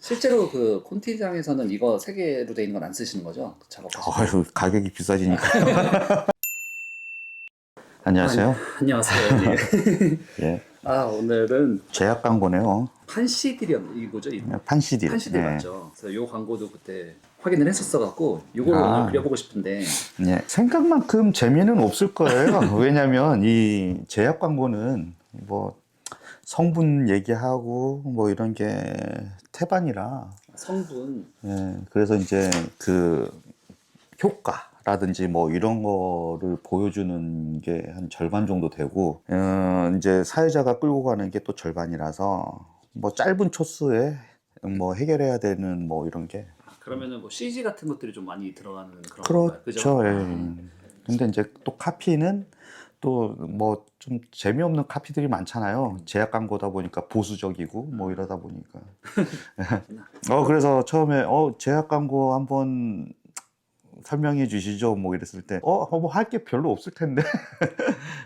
실제로 그 콘티장에서는 이거 세 개로 돼 있는 건 안 쓰시는 거죠? 작업하실 때? 아유, 가격이 비싸지니까. 안녕하세요. 안녕하세요. 예. 예. 아, 오늘은 제약 광고네요. 이거죠? 판시딜. 판시딜 예. 맞죠? 그래서 요 광고도 그때 확인을 했었어갖고 요거를 오늘 그려보고 싶은데. 예. 생각만큼 재미는 없을 거예요. 왜냐면 이 제약 광고는 뭐 성분 얘기하고 뭐 이런 게 태반이라. 성분. 예. 그래서 이제 그 효과라든지 뭐 이런 거를 보여주는 게 한 절반 정도 되고, 이제 사회자가 끌고 가는 게 또 절반이라서 뭐 짧은 초수에 뭐 해결해야 되는 뭐 이런 게. 그러면은 뭐 CG 같은 것들이 좀 많이 들어가는 그런 건가요? 그렇죠. 그죠? 예. 근데 이제 또 카피는 또 뭐 좀 재미없는 카피들이 많잖아요. 제약 광고다 보니까 보수적이고 뭐 이러다 보니까. 그래서 처음에 제약 광고 한번 설명해 주시죠 뭐 이랬을 때 뭐 할 게 별로 없을 텐데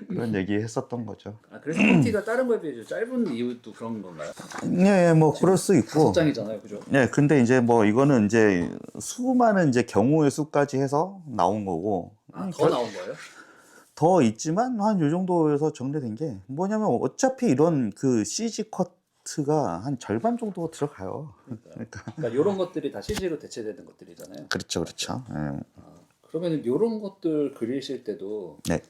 그런 얘기 했었던 거죠. 아, 그래서 콘티가 다른 거에 비해 짧은 이유도 그런 건가요? 예, 뭐 그럴 수 있고. 5장이잖아요, 그죠? 예, 근데 이제 뭐 이거는 이제 수많은 이제 경우의 수까지 해서 나온 거고. 아, 더 나온 거예요? 더 있지만 한 요 정도에서 정리된 게 뭐냐면 어차피 이런 그 CG 커트가 한 절반 정도 들어가요. 그러니까 이런 것들이 다 CG로 대체되는 것들이잖아요. 그렇죠, 그렇죠. 예. 그러면은 이런 것들 그리실 때도 네.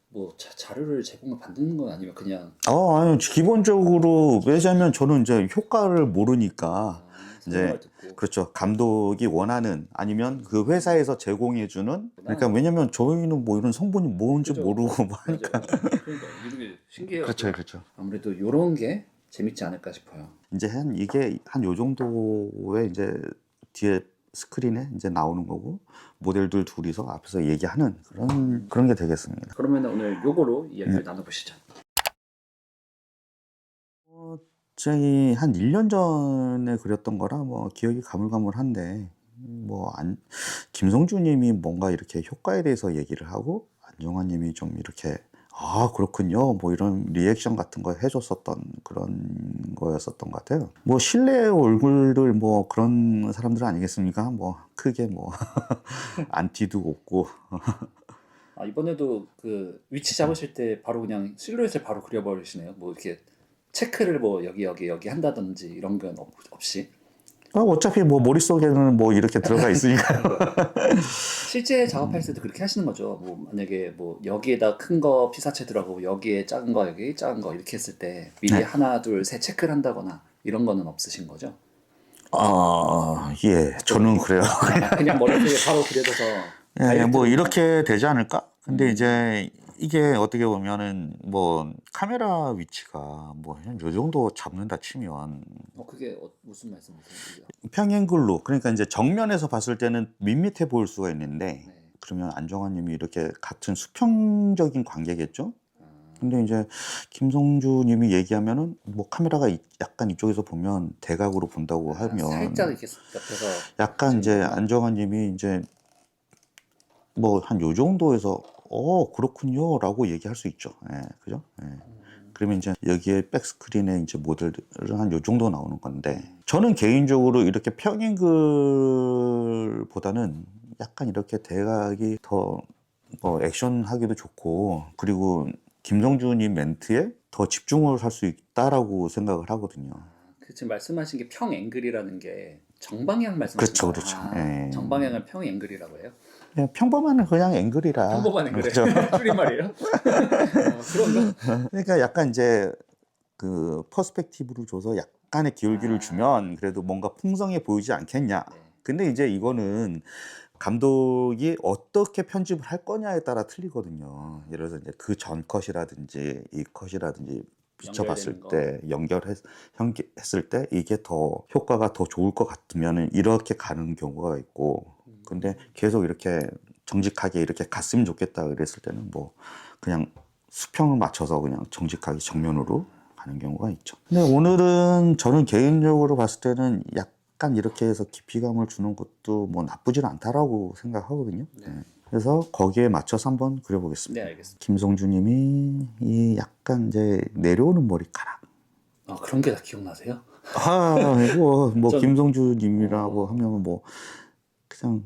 뭐 자료를 제공을 받는 건 아니면 그냥 아니, 기본적으로 왜냐면 저는 이제 효과를 모르니까 설명을 이제 듣고. 그렇죠. 감독이 원하는 아니면 그 회사에서 제공해주는. 그러니까 왜냐면 저희는 뭐 이런 성분이 뭔지 그죠? 모르고 뭐 하니까. 맞아요. 그러니까 이런 게 신기해요. 그렇죠, 그렇죠. 아무래도 이런 게 재밌지 않을까 싶어요. 이제 이게 한 요 정도의 이제 뒤에 스크린에 이제 나오는 거고 모델들 둘이서 앞에서 얘기하는 그런 게 되겠습니다. 그러면 오늘 요거로 이야기를 나눠보시죠. 저희 한 1년 전에 그렸던 거라 뭐 기억이 가물가물한데 김성주 님이 뭔가 이렇게 효과에 대해서 얘기를 하고 안정환 님이 좀 이렇게 그렇군요 뭐 이런 리액션 같은 거 해줬었던 그런 거였었던 것 같아요. 뭐 실내 얼굴들 뭐 그런 사람들 아니겠습니까? 뭐 크게 뭐 안티도 없고. 이번에도 그 위치 잡으실 때 바로 그냥 실루엣을 바로 그려버리시네요. 뭐 이렇게 체크를 뭐 여기 한다든지 이런 건 없이. 어차피 뭐 머릿속에는 뭐 이렇게 들어가 있으니까요. 실제 작업할 때도 그렇게 하시는 거죠. 뭐 만약에 뭐 여기에다 큰 거 피사체 들어가고 여기에 작은 거 여기 작은 거 이렇게 했을 때 미리 네. 하나 둘 셋 체크를 한다거나 이런 거는 없으신 거죠? 예, 저는 그래요. 그냥 머릿속에 바로 그려져서 예, 뭐 이렇게 되지 않을까? 근데 이제 이게 어떻게 보면은 뭐 카메라 위치가 뭐 요 정도 잡는다 치면 그게 무슨 말씀이세요? 평앵글로, 그러니까 이제 정면에서 봤을 때는 밋밋해 보일 수가 있는데 네. 그러면 안정환 님이 이렇게 같은 수평적인 관계겠죠? 근데 이제 김성주 님이 얘기하면은 뭐 카메라가 약간 이쪽에서 보면 대각으로 본다고 하면 살짝 이렇게 옆에서 약간 이제 안정환 님이 이제 뭐 한 요 정도에서 그렇군요 라고 얘기할 수 있죠. 예, 그죠? 예. 그러면 이제 여기에 백스크린에 이제 모델들은 한 요 정도 나오는 건데, 저는 개인적으로 이렇게 평앵글보다는 약간 이렇게 대각이 더 뭐 액션하기도 좋고, 그리고 김성준이 멘트에 더 집중을 할 수 있다라고 생각을 하거든요. 지금 말씀하신 게 평앵글이라는 게 정방향 그렇죠, 말씀하시는 그렇죠. 거예요? 예. 정방향을 평앵글이라고 해요? 평범한 그냥 앵글이라. 평범한 앵글이에요? 그렇죠. 줄임말이에요? 그런가? 그러니까 약간 이제 그 퍼스펙티브를 줘서 약간의 기울기를 주면 그래도 뭔가 풍성해 보이지 않겠냐. 네. 근데 이제 이거는 감독이 어떻게 편집을 할 거냐에 따라 틀리거든요. 예를 들어서 이제 그 전 컷이라든지 이 컷이라든지 비춰봤을 때 연결했을 때 이게 더 효과가 더 좋을 것 같으면은 이렇게 가는 경우가 있고, 근데 계속 이렇게 정직하게 이렇게 갔으면 좋겠다 그랬을 때는 뭐 그냥 수평을 맞춰서 그냥 정직하게 정면으로 가는 경우가 있죠. 근데 오늘은 저는 개인적으로 봤을 때는 약간 이렇게 해서 깊이감을 주는 것도 뭐 나쁘진 않다라고 생각하거든요. 네. 네. 그래서 거기에 맞춰서 한번 그려보겠습니다. 네, 알겠습니다. 김성주님이 이 약간 이제 내려오는 머리카락. 그런 게 다 기억나세요? 뭐 전 김성주님이라고 하면 뭐 그냥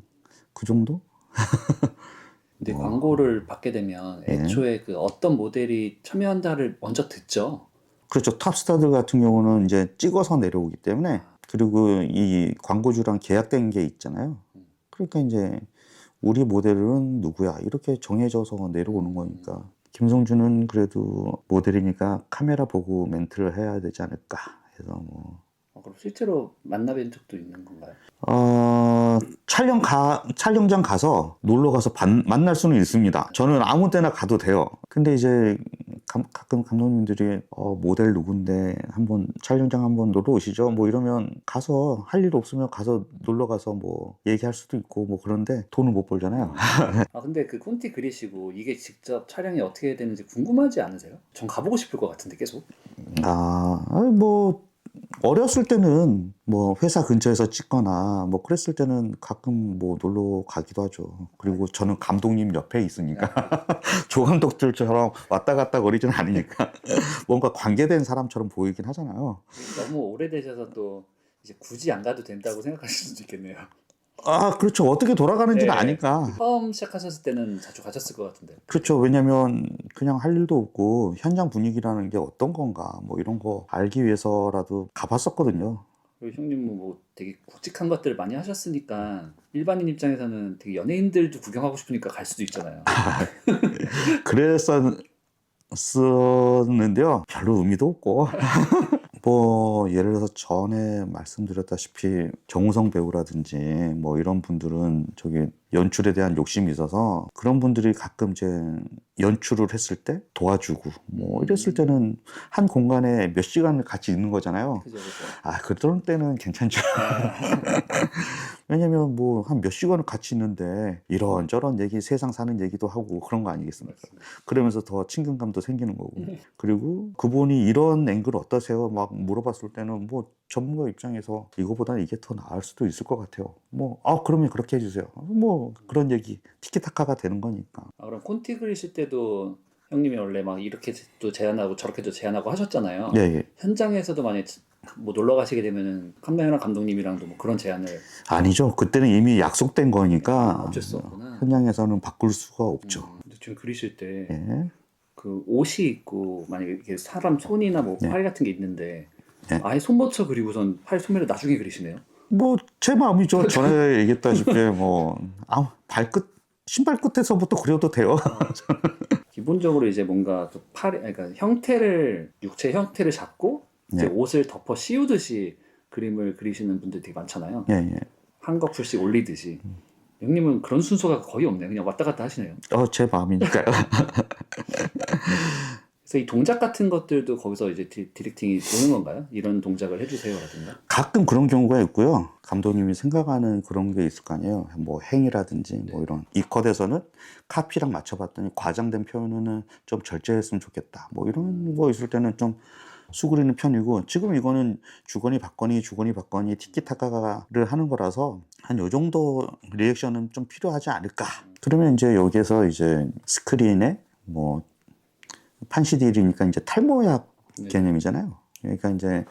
그 정도? 근데 뭐 광고를 받게 되면 예. 애초에 그 어떤 모델이 참여한다를 먼저 듣죠. 그렇죠. 탑스타들 같은 경우는 이제 찍어서 내려오기 때문에 그리고 이 광고주랑 계약된 게 있잖아요. 그러니까 이제 우리 모델은 누구야 이렇게 정해져서 내려오는 거니까 김성주는 그래도 모델이니까 카메라 보고 멘트를 해야 되지 않을까 해서 뭐 그럼 실제로 만나뵌 적도 있는 건가요? 촬영장 가서 놀러 가서 만날 수는 있습니다. 저는 아무 때나 가도 돼요. 근데 이제 가끔 감독님들이 모델 누군데 한번 촬영장 한번 놀러 오시죠. 뭐 이러면 가서 할 일 없으면 가서 놀러 가서 뭐 얘기할 수도 있고 뭐 그런데 돈을 못 벌잖아요. 근데 그 콘티 그리시고 이게 직접 촬영이 어떻게 되는지 궁금하지 않으세요? 전 가보고 싶을 것 같은데 계속. 뭐 어렸을 때는 뭐 회사 근처에서 찍거나 뭐 그랬을 때는 가끔 뭐 놀러 가기도 하죠. 그리고 저는 감독님 옆에 있으니까 조감독들처럼 왔다 갔다 거리지는 않으니까 뭔가 관계된 사람처럼 보이긴 하잖아요. 너무 오래되셔서 또 이제 굳이 안 가도 된다고 생각하실 수도 있겠네요. 그렇죠. 어떻게 돌아가는지는 네. 아니까. 처음 시작하셨을 때는 자주 가셨을 것 같은데. 그렇죠. 왜냐면 그냥 할 일도 없고 현장 분위기라는 게 어떤 건가 뭐 이런 거 알기 위해서라도 가봤었거든요. 그리고 형님은 뭐 되게 굵직한 것들을 많이 하셨으니까 일반인 입장에서는 되게 연예인들도 구경하고 싶으니까 갈 수도 있잖아요. 그랬었는데요. 별로 의미도 없고. 뭐 예를 들어서 전에 말씀드렸다시피 정우성 배우라든지 뭐 이런 분들은 저기 연출에 대한 욕심이 있어서 그런 분들이 가끔 이제 연출을 했을 때 도와주고 뭐 이랬을 때는 한 공간에 몇 시간을 같이 있는 거잖아요. 그죠, 그죠. 그런 때는 괜찮죠. 왜냐면 뭐 한 몇 시간을 같이 있는데 이런저런 얘기, 세상 사는 얘기도 하고 그런 거 아니겠습니까? 그러면서 더 친근감도 생기는 거고. 그리고 그분이 이런 앵글 어떠세요? 막 물어봤을 때는 뭐 전문가 입장에서 이거보다는 이게 더 나을 수도 있을 것 같아요. 뭐, 그러면 그렇게 해주세요. 뭐 그런 얘기, 티키타카가 되는 거니까. 그럼 콘티 그리실 때도 형님이 원래 막 이렇게 또 제안하고 저렇게도 제안하고 하셨잖아요. 예, 예. 현장에서도 만약 뭐 놀러 가시게 되면은 캄나이랑 감독님이랑도 뭐 그런 제안을 아니죠. 그때는 이미 약속된 거니까 어쩔 수 없구나. 현장에서는 바꿀 수가 없죠. 근데 지금 그리실 때 예. 그 옷이 있고 만약에 이렇게 사람 손이나 뭐 네. 팔 같은 게 있는데 네. 아예 손모쳐 그리고선 팔 소매를 나중에 그리시네요. 뭐 제 마음이죠. 전에 얘기했다시피 뭐 신발 끝에서부터 그려도 돼요. 기본적으로 이제 뭔가 그 그러니까 형태를 육체 형태를 잡고 이제 네. 옷을 덮어 씌우듯이 그림을 그리시는 분들 되게 많잖아요. 예, 예. 한 겹씩 올리듯이. 형님은 그런 순서가 거의 없네요. 그냥 왔다 갔다 하시네요. 제 마음이니까요. 그래서 이 동작 같은 것들도 거기서 이제 디렉팅이 오는 건가요? 이런 동작을 해주세요라든가. 가끔 그런 경우가 있고요. 감독님이 생각하는 그런 게 있을 거 아니에요. 뭐 행이라든지 뭐 이런. 이 컷에서는 카피랑 맞춰봤더니 과장된 표현은 좀 절제했으면 좋겠다. 뭐 이런 거 있을 때는 좀 수그리는 편이고 지금 이거는 주거니 받거니 티키타카를 하는 거라서 한 요 정도 리액션은 좀 필요하지 않을까. 그러면 이제 여기에서 이제 스크린에 뭐 판시딜이니까 이제 탈모약 개념이잖아요. 그러니까 이제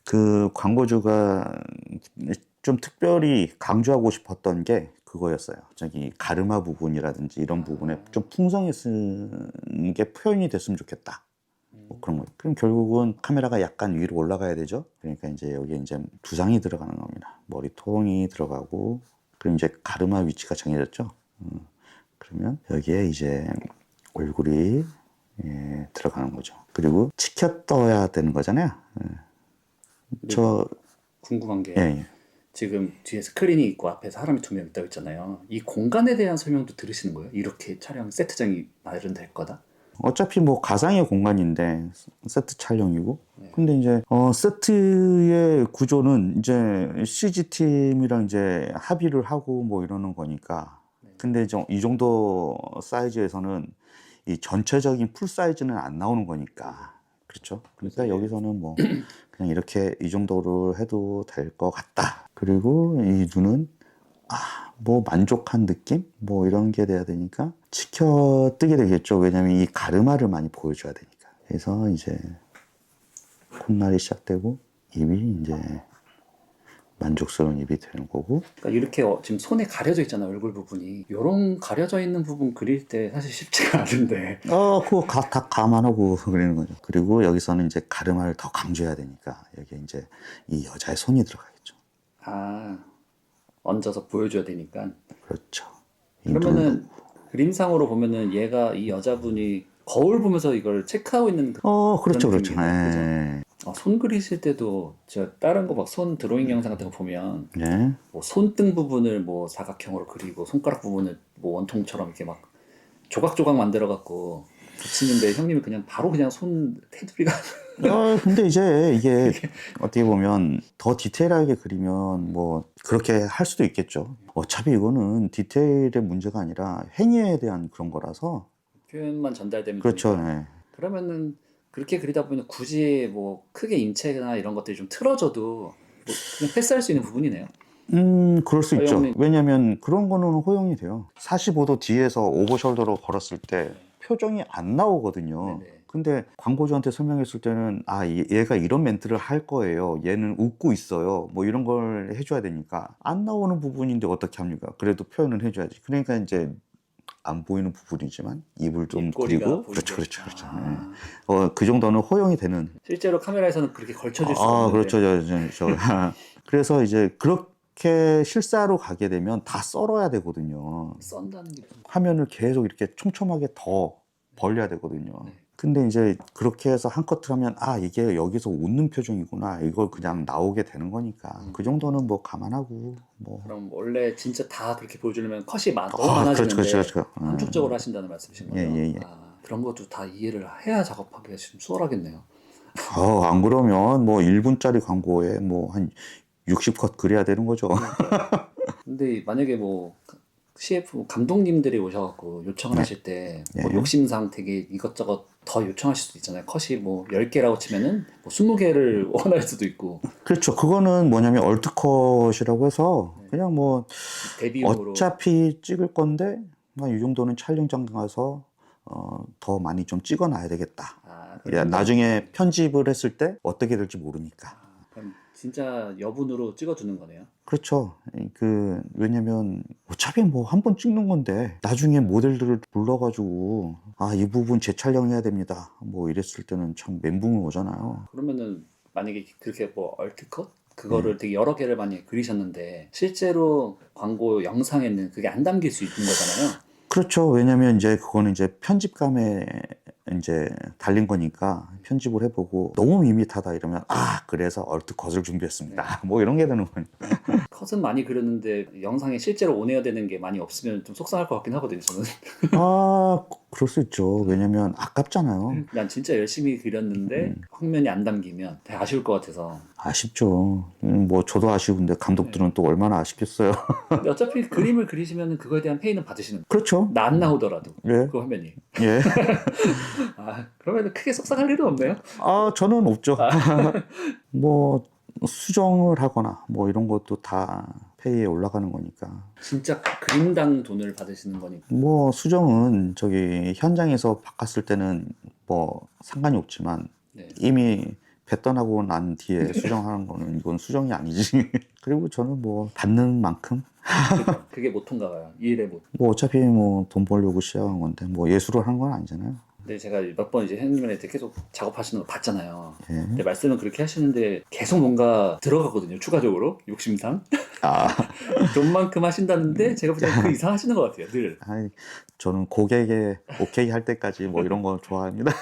그 광고주가 좀 특별히 강조하고 싶었던 게 그거였어요. 저기 가르마 부분이라든지 이런 부분에 좀 풍성히 쓴 게 표현이 됐으면 좋겠다. 뭐 그런 거. 그럼 결국은 카메라가 약간 위로 올라가야 되죠. 그러니까 이제 여기에 이제 두상이 들어가는 겁니다. 머리통이 들어가고, 그리고 이제 가르마 위치가 정해졌죠. 그러면 여기에 이제 얼굴이 들어가는 거죠. 그리고 치켜떠야 되는 거잖아요. 궁금한 게 예. 지금 뒤에 스크린이 있고 앞에 사람이 2명 있다고 했잖아요. 이 공간에 대한 설명도 들으시는 거예요? 이렇게 촬영 세트장이 마련될 거다? 어차피 뭐 가상의 공간인데 세트 촬영이고 근데 이제 세트의 구조는 이제 CG 팀이랑 이제 합의를 하고 뭐 이러는 거니까 근데 이 정도 사이즈에서는 이 전체적인 풀 사이즈는 안 나오는 거니까 그렇죠. 그러니까 여기서는 뭐 그냥 이렇게 이 정도를 해도 될 것 같다. 그리고 이 눈은 뭐 만족한 느낌? 뭐 이런 게 돼야 되니까 치켜 뜨게 되겠죠. 왜냐면 이 가르마를 많이 보여줘야 되니까. 그래서 이제 콧날이 시작되고 입이 이제 만족스러운 입이 되는 거고. 그러니까 이렇게 지금 손에 가려져 있잖아 얼굴 부분이. 요런 가려져 있는 부분 그릴 때 사실 쉽지가 않은데. 그거 다 감안하고 그리는 거죠. 그리고 여기서는 이제 가르마를 더 강조해야 되니까 여기 이제 이 여자의 손이 들어가겠죠. 아, 얹어서 보여줘야 되니까. 그렇죠. 그러면은 그림상으로 보면은 얘가 이 여자분이 거울 보면서 이걸 체크하고 있는 그렇죠, 그런 그렇죠. 느낌이네요. 그죠? 예. 손 그리실 때도 저 다른 거 막 손 드로잉 영상 같은 거 보면 예. 뭐 손등 부분을 뭐 사각형으로 그리고 손가락 부분을 뭐 원통처럼 이렇게 막 조각조각 만들어 갖고 붙이는데 형님은 그냥 바로 그냥 손 테두리가 근데 이제 이게 어떻게 보면 더 디테일하게 그리면 뭐 그렇게 할 수도 있겠죠. 어차피 이거는 디테일의 문제가 아니라 행위에 대한 그런 거라서. 표현만 전달되면 그렇죠. 되니까. 네. 그러면은 그렇게 그리다 보면 굳이 뭐 크게 인체나 이런 것들이 좀 틀어져도 뭐 그냥 패스할 수 있는 부분이네요. 그럴 수 있죠. 허용이- 왜냐면 그런 거는 허용이 돼요. 45도 뒤에서 오버숄더로 걸었을 때 표정이 안 나오거든요. 네네. 근데 광고주한테 설명했을 때는 얘가 이런 멘트를 할 거예요. 얘는 웃고 있어요. 뭐 이런 걸 해줘야 되니까 안 나오는 부분인데 어떻게 합니까? 그래도 표현을 해줘야지. 그러니까 이제 안 보이는 부분이지만 입을 좀 입꼬리가 그리고 보이게. 그렇죠. 아, 그 정도는 허용이 되는. 실제로 카메라에서는 그렇게 걸쳐질 수가 없는데. 그렇죠. 그래서 이제 그렇게 실사로 가게 되면 다 썰어야 되거든요. 썬다는 게 좀- 화면을 계속 이렇게 촘촘하게 더 벌려야 되거든요. 네. 근데 이제 그렇게 해서 한 커트 하면 이게 여기서 웃는 표정이구나. 이걸 그냥 나오게 되는 거니까. 그 정도는 뭐 감안하고 뭐. 그럼 원래 진짜 다 그렇게 보여주려면 컷이 너무 많아지는데 그렇죠. 함축적으로 하신다는 말씀이신 거죠? 예. 그런 것도 다 이해를 해야 작업하기가 좀 수월하겠네요. 안 그러면 뭐 1분짜리 광고에 뭐 한 60컷 그려야 되는 거죠. 근데 만약에 뭐 CF 감독님들이 오셔갖고 요청을 하실 때 뭐 네. 욕심상 되게 이것저것 더 요청하실 수도 있잖아요. 컷이 뭐 10개라고 치면은 뭐 20개를 원할 수도 있고 그렇죠. 그거는 뭐냐면 얼트컷이라고 해서 그냥 뭐 데뷔용으로 어차피 찍을 건데 이 정도는 촬영장 가서 더 많이 좀 찍어놔야 되겠다. 그렇게 나중에 편집을 했을 때 어떻게 될지 모르니까. 그럼 진짜 여분으로 찍어주는 거네요. 그렇죠. 왜냐면 어차피 뭐 한 번 찍는 건데 나중에 모델들을 불러가지고 이 부분 재촬영해야 됩니다. 뭐 이랬을 때는 참 멘붕이 오잖아요. 그러면은 만약에 그렇게 뭐 얼트컷 그거를 되게 여러 개를 많이 그리셨는데 실제로 광고 영상에는 그게 안 담길 수 있는 거잖아요. 그렇죠. 왜냐면 이제 그거는 이제 편집감에 이제 달린 거니까 편집을 해보고 너무 밋밋하다 이러면 그래서 얼트컷을 준비했습니다. 뭐 이런 게 되는 거니까. 컷은 많이 그렸는데 영상에 실제로 온에어 되는 게 많이 없으면 좀 속상할 것 같긴 하거든요. 저는 그럴 수 있죠. 왜냐면 아깝잖아요. 난 진짜 열심히 그렸는데 화면이 안 담기면 되게 아쉬울 것 같아서. 아쉽죠. 뭐 저도 아쉬운데 감독들은 또 얼마나 아쉽겠어요. 근데 어차피 그림을 그리시면 그거에 대한 페이는 받으시는 거예요. 그렇죠. 나 안 나오더라도 예. 그 화면이. 예. 그러면 크게 속상할 일은 없네요. 저는 없죠. 뭐 수정을 하거나 뭐 이런 것도 다 페이에 올라가는 거니까. 진짜 그림당 돈을 받으시는 거니까. 뭐 수정은 저기 현장에서 바꿨을 때는 뭐 상관이 없지만 네. 이미 배 떠나고 난 뒤에 수정하는 거는 이건 수정이 아니지. 그리고 저는 뭐 받는 만큼 그러니까 그게 모토인가 봐요. 이 일의 모토. 뭐 어차피 뭐 돈 벌려고 시작한 건데 뭐 예술을 하는 건 아니잖아요. 근데 제가 몇 번 이제 형님한테 계속 작업하시는 거 봤잖아요. 예. 근데 말씀은 그렇게 하시는데 계속 뭔가 들어가거든요. 추가적으로 욕심상 돈만큼 하신다는데 제가 보기엔 그 이상 하시는 것 같아요. 늘. 저는 고객의 오케이 할 때까지 뭐 이런 거 좋아합니다.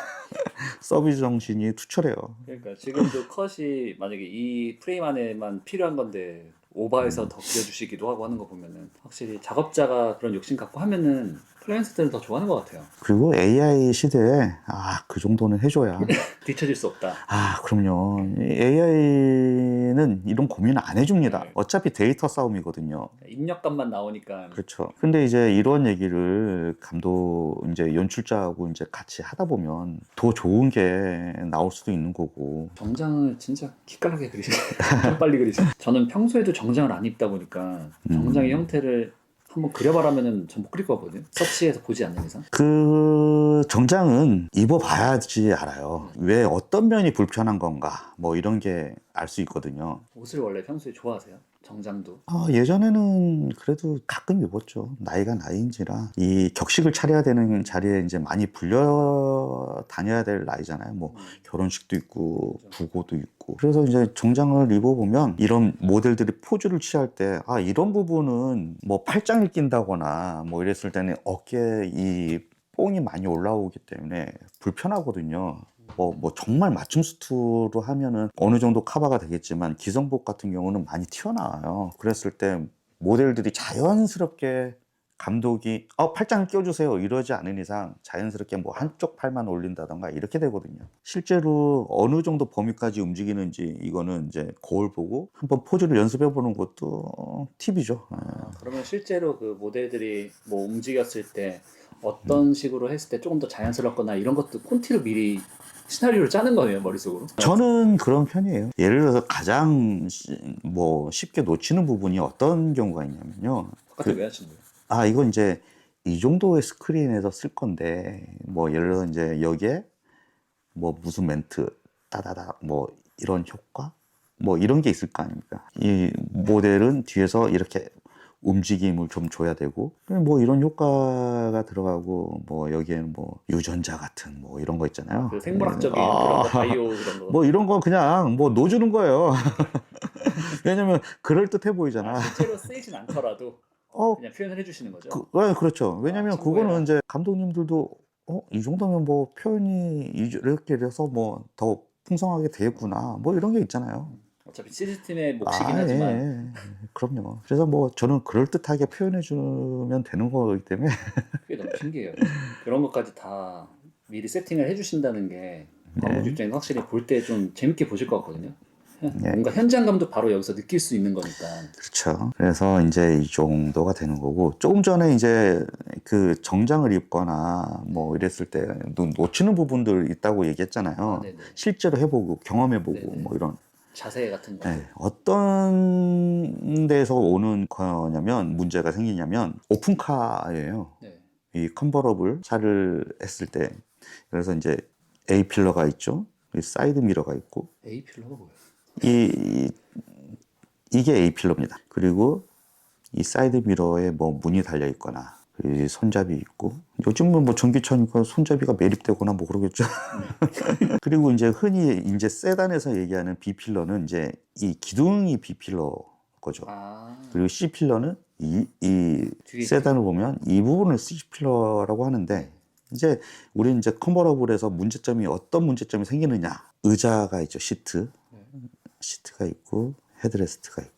서비스 정신이 투철해요. 그러니까 지금도 컷이 만약에 이 프레임 안에만 필요한 건데 오버해서 더 그려주시기도 하고 하는 거 보면은 확실히 작업자가 그런 욕심 갖고 하면은 클라이언트들은 더 좋아하는 것 같아요. 그리고 AI 시대에 그 정도는 해줘야. 뒤처질 수 없다. 그럼요. AI는 이런 고민 안 해줍니다. 네. 어차피 데이터 싸움이거든요. 입력값만 나오니까. 그렇죠. 근데 이제 이런 얘기를 감독 이제 연출자하고 이제 같이 하다 보면 더 좋은 게 나올 수도 있는 거고. 정장을 진짜 기깔나게 그리시네. 좀 빨리 그리시네. 저는 평소에도 정장을 안 입다 보니까 정장의 형태를 한번 그려봐라면은 전 못 그릴 거거든요. 서치해서 보지 않는 이상. 그 정장은 입어봐야지 알아요. 왜 어떤 면이 불편한 건가 뭐 이런 게 알 수 있거든요. 옷을 원래 평소에 좋아하세요? 정장도. 예전에는 그래도 가끔 입었죠. 나이가 나이인지라 이 격식을 차려야 되는 자리에 이제 많이 불려 다녀야 될 나이잖아요. 뭐 결혼식도 있고 부고도 있고. 그래서 이제 정장을 입어보면 이런 모델들이 포즈를 취할 때 이런 부분은 뭐 팔짱을 낀다거나 뭐 이랬을 때는 어깨에 이 뽕이 많이 올라오기 때문에 불편하거든요. 뭐 정말 맞춤 수트로 하면은 어느 정도 커버가 되겠지만 기성복 같은 경우는 많이 튀어나와요. 그랬을 때 모델들이 자연스럽게 감독이 팔짱을 껴주세요 이러지 않은 이상 자연스럽게 뭐 한쪽 팔만 올린다던가 이렇게 되거든요. 실제로 어느 정도 범위까지 움직이는지 이거는 이제 거울 보고 한번 포즈를 연습해 보는 것도 팁이죠. 그러면 실제로 그 모델들이 뭐 움직였을 때 어떤 식으로 했을 때 조금 더 자연스럽거나 이런 것도 콘티로 미리 시나리오를 짜는 거예요, 머릿속으로? 저는 그런 편이에요. 예를 들어서 가장 뭐 쉽게 놓치는 부분이 어떤 경우가 있냐면요. 바깥에 왜 하시는 거예요? 이건 이제 이 정도의 스크린에서 쓸 건데 뭐 예를 들어서 이제 여기에 뭐 무슨 멘트 따다다 뭐 이런 효과 뭐 이런 게 있을 거 아닙니까? 이 모델은 뒤에서 이렇게 움직임을 좀 줘야 되고 뭐 이런 효과가 들어가고 뭐 여기에는 뭐 유전자 같은 뭐 이런 거 있잖아요. 그 생물학적인 그런 거, 바이오 그런 거. 뭐 이런 거 그냥 뭐 넣어주는 거예요. 왜냐면 그럴듯해 보이잖아. 실제로 쓰이진 않더라도 어, 그냥 표현을 해주시는 거죠. 그렇죠. 왜냐면 참고해라. 그거는 이제 감독님들도 이 정도면 뭐 표현이 이렇게 돼서 뭐 더 풍성하게 되겠구나. 뭐 이런 게 있잖아요. 어차피 시스템의 몫이긴 하지만 그럼요. 그래서 뭐 저는 그럴듯하게 표현해주면 되는 거기 때문에. 그게 너무 신기해요. 그런 것까지 다 미리 세팅을 해주신다는 게 광고주 입장에서 확실히 볼 때 좀 재밌게 보실 것 같거든요. 뭔가 현장감도 바로 여기서 느낄 수 있는 거니까. 그렇죠. 그래서 이제 이 정도가 되는 거고, 조금 전에 이제 그 정장을 입거나 뭐 이랬을 때 놓치는 부분들 있다고 얘기했잖아요. 네네. 실제로 해보고 경험해보고 네네. 뭐 이런. 자세 같은 거. 어떤 데서 오는 거냐면 문제가 생기냐면 오픈카예요. 네. 이 컨버러블 차를 했을 때 그래서 이제 A 필러가 있죠. 사이드 미러가 있고 A 필러가 뭐예요? 이게 A 필러입니다. 그리고 이 사이드 미러에 뭐 문이 달려 있거나 그리고 손잡이 있고 요즘은 뭐 전기차니까 손잡이가 매립되거나 뭐 그러겠죠. 그리고 이제 흔히 이제 세단에서 얘기하는 B 필러는 이제 이 기둥이 B 필러 거죠. 그리고 C 필러는 이 뒤에 세단을 보면 이 부분을 C 필러라고 하는데 이제 우리 이제 컨버러블에서 문제점이 어떤 문제점이 생기느냐? 의자가 있죠, 시트가 있고 헤드레스트가 있고.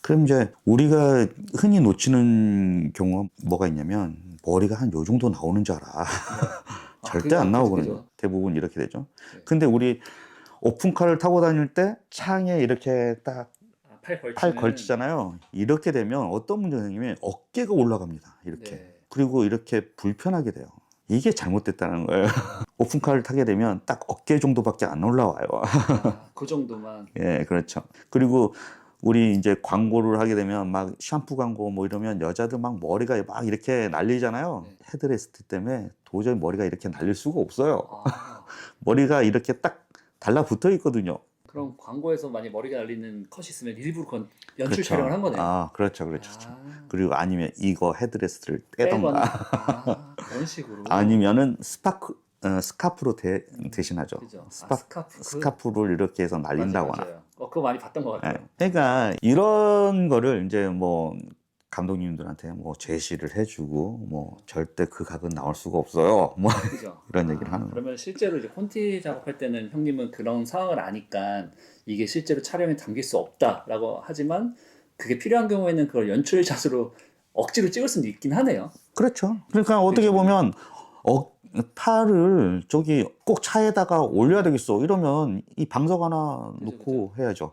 그럼 이제 우리가 흔히 놓치는 경우가 뭐가 있냐면 머리가 한 요 정도 나오는 줄 알아. 절대 안 나오거든요. 그죠. 대부분 이렇게 되죠. 네. 근데 우리 오픈카를 타고 다닐 때 창에 이렇게 딱 팔 걸치잖아요. 이렇게 되면 어떤 문제가 생기면 어깨가 올라갑니다. 이렇게. 네. 그리고 이렇게 불편하게 돼요. 이게 잘못됐다는 거예요. 오픈카를 타게 되면 딱 어깨 정도밖에 안 올라와요. 그 정도만. 예, 그렇죠. 그리고 우리 이제 광고를 하게 되면 막 샴푸 광고 뭐 이러면 여자들 막 머리가 막 이렇게 날리잖아요. 네. 헤드레스트 때문에 도저히 머리가 이렇게 날릴 수가 없어요. 아, 머리가 이렇게 딱 달라붙어 있거든요. 그럼 광고에서 많이 머리가 날리는 컷이 있으면 일부러 그건 연출 그렇죠. 촬영을 한 거네요. 그렇죠. 그리고 아니면 이거 헤드레스트를 빼거나. 떼던가 그런 식으로. 아니면은 스카프로 대신하죠. 그죠. 스카프. 스카프를 이렇게 해서 날린다거나. 맞아요. 그거 많이 봤던 것 같아요. 그러니까 이런 거를 이제 뭐 감독님들한테 뭐 제시를 해주고 뭐 절대 그 각은 나올 수가 없어요. 뭐 그죠. 그런 얘기를 하는 거예요. 그러면 실제로 이제 콘티 작업할 때는 형님은 그런 상황을 아니까 이게 실제로 촬영에 담길 수 없다라고 하지만 그게 필요한 경우에는 그걸 연출샷으로 억지로 찍을 수는 있긴 하네요. 그렇죠. 그러니까 어떻게 보면 팔을 저기 꼭 차에다가 올려야 되겠어. 이러면 이 방석 하나 놓고 해야죠.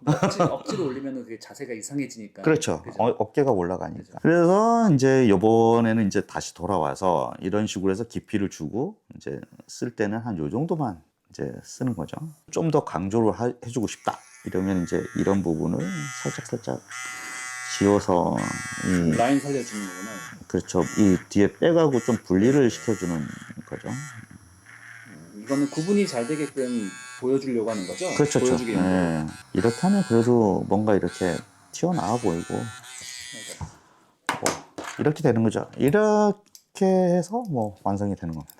억지로 올리면 그게 자세가 이상해지니까. 그렇죠. 그죠? 어깨가 올라가니까. 그죠. 그래서 이제 이번에는 이제 다시 돌아와서 이런 식으로 해서 깊이를 주고 이제 쓸 때는 한 요 정도만 이제 쓰는 거죠. 좀 더 강조를 해주고 싶다. 이러면 이제 이런 부분을 살짝 지워서 이 라인 살려주는 거구나. 그렇죠. 이 뒤에 빼가고 좀 분리를 시켜주는 거죠. 이거는 구분이 잘 되게끔 보여주려고 하는 거죠? 그렇죠. 보여주기 용도로. 예. 이렇게 하면 그래도 뭔가 이렇게 튀어나와 보이고 이렇게 되는 거죠. 이렇게 해서 뭐 완성이 되는 겁니다.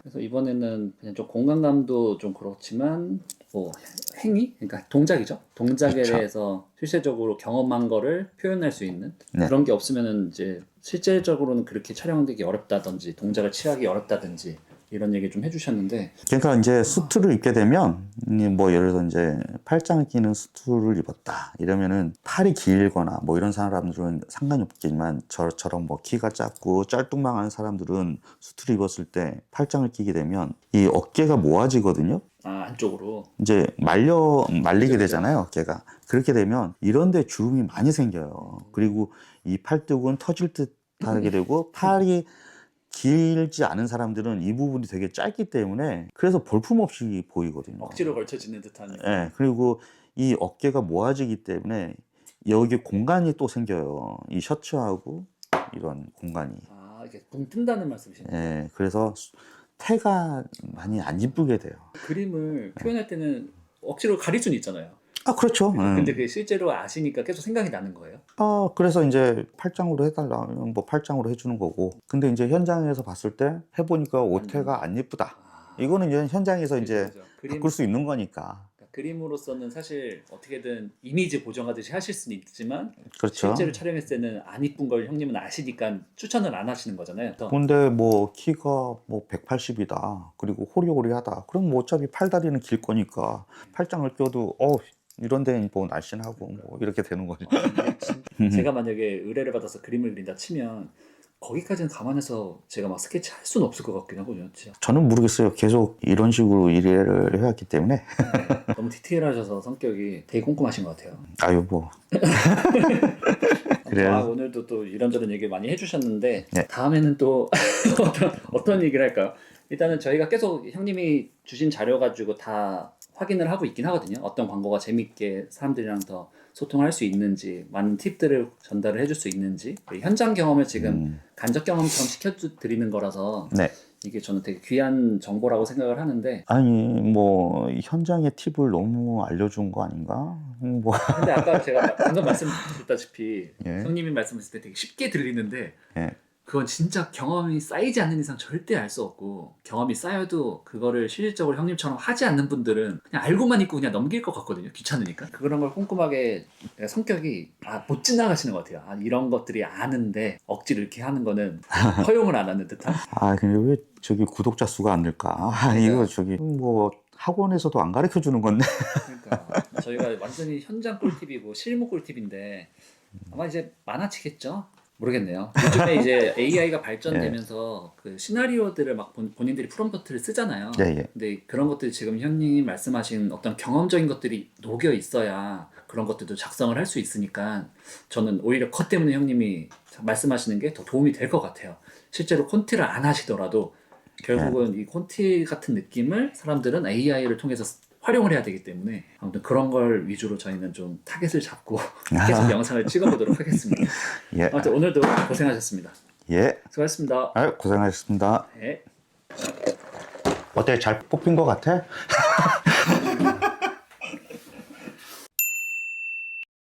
그래서 이번에는 그냥 좀 공간감도 좀 그렇지만 뭐 행위? 그러니까 동작이죠. 동작에 그쵸. 대해서 실제적으로 경험한 거를 표현할 수 있는 네. 그런 게 없으면은 이제 실제적으로는 그렇게 촬영되기 어렵다든지 동작을 취하기 어렵다든지 이런 얘기 좀 해주셨는데 그러니까 이제 수트를 입게 되면 뭐 예를 들어 이제 팔짱을 끼는 수트를 입었다 이러면은 팔이 길거나 뭐 이런 사람들은 상관이 없겠지만 저처럼 뭐 키가 작고 짤뚱망한 사람들은 수트를 입었을 때 팔짱을 끼게 되면 이 어깨가 모아지거든요. 안쪽으로 이제 말리게 그죠. 되잖아요, 어깨가. 그렇게 되면 이런데 주름이 많이 생겨요. 그리고 이 팔뚝은 터질 듯 하게 되고 팔이 길지 않은 사람들은 이 부분이 되게 짧기 때문에 그래서 볼품없이 보이거든요. 억지로 걸쳐지는 듯한 예, 그리고 이 어깨가 모아지기 때문에 여기 공간이 또 생겨요. 이 셔츠하고 이런 공간이. 이렇게 붕 뜬다는 말씀이시네요. 예, 그래서 태가 많이 안 이쁘게 돼요. 그림을 표현할 때는 억지로 가릴 수는 있잖아요. 아, 그렇죠. 근데 그게 실제로 아시니까 계속 생각이 나는 거예요. 그래서 이제 팔짱으로 해달라면 뭐 팔짱으로 해주는 거고. 근데 이제 현장에서 봤을 때 해보니까 옷태가 안 예쁘다. 이거는 이제 현장에서 이제 그죠. 바꿀 수 있는 거니까. 그러니까 그림으로서는 사실 어떻게든 이미지 보정하듯이 하실 수는 있지만 그렇죠. 실제로 촬영했을 때는 안 이쁜 걸 형님은 아시니까 추천을 안 하시는 거잖아요. 그래서 근데 뭐 키가 뭐 180이다. 그리고 호리호리하다. 그럼 뭐 어차피 팔다리는 길 거니까 팔짱을 껴도 이런 데는 뭐 날씬하고 뭐 이렇게 되는 거죠. 제가 만약에 의뢰를 받아서 그림을 그린다 치면 거기까지는 감안해서 제가 막 스케치 할 수는 없을 것 같긴 하거든요. 진짜. 저는 모르겠어요. 계속 이런 식으로 일을 해왔기 때문에. 너무 디테일하셔서 성격이 되게 꼼꼼하신 것 같아요. 아유 뭐. 그래요. 오늘도 또 이런저런 얘기 많이 해주셨는데 네. 다음에는 또 어떤 얘기를 할까요? 일단은 저희가 계속 형님이 주신 자료 가지고 다 확인을 하고 있긴 하거든요. 어떤 광고가 재밌게 사람들이랑 더 소통할 수 있는지, 많은 팁들을 전달을 해줄 수 있는지, 현장 경험을 지금 간접 경험처럼 시켜드리는 거라서 네. 이게 저는 되게 귀한 정보라고 생각을 하는데 아니 뭐 현장의 팁을 너무 알려준 거 아닌가? 뭐. 근데 아까 제가 방금 말씀드렸다시피 예. 형님이 말씀하실 때 되게 쉽게 들리는데 예. 그건 진짜 경험이 쌓이지 않는 이상 절대 알 수 없고 경험이 쌓여도 그거를 실질적으로 형님처럼 하지 않는 분들은 그냥 알고만 있고 그냥 넘길 것 같거든요. 귀찮으니까. 그런 걸 꼼꼼하게 성격이 못 지나가시는 것 같아요. 이런 것들이 아는데 억지로 이렇게 하는 거는 허용을 안 하는 듯한. 근데 왜 저기 구독자 수가 안 늘까? 이거 저기 뭐 학원에서도 안 가르쳐 주는 건데. 그러니까 저희가 완전히 현장 꿀팁이고 실무 꿀팁인데 아마 이제 많아지겠죠? 모르겠네요. 요즘에 이제 AI가 발전되면서 그 시나리오들을 막 본인들이 프롬프트를 쓰잖아요. 예. 근데 그런 것들이 지금 형님이 말씀하신 어떤 경험적인 것들이 녹여 있어야 그런 것들도 작성을 할 수 있으니까 저는 오히려 그것 때문에 형님이 말씀하시는 게 더 도움이 될 것 같아요. 실제로 콘티를 안 하시더라도 결국은 이 콘티 같은 느낌을 사람들은 AI를 통해서 활용을 해야 되기 때문에 아무튼 그런 걸 위주로 저희는 좀 타겟을 잡고 계속 영상을 찍어보도록 하겠습니다. 예. 아무튼 오늘도 고생하셨습니다. 예. 수고하셨습니다. 고생하셨습니다. 네. 어때? 잘 뽑힌 것 같아?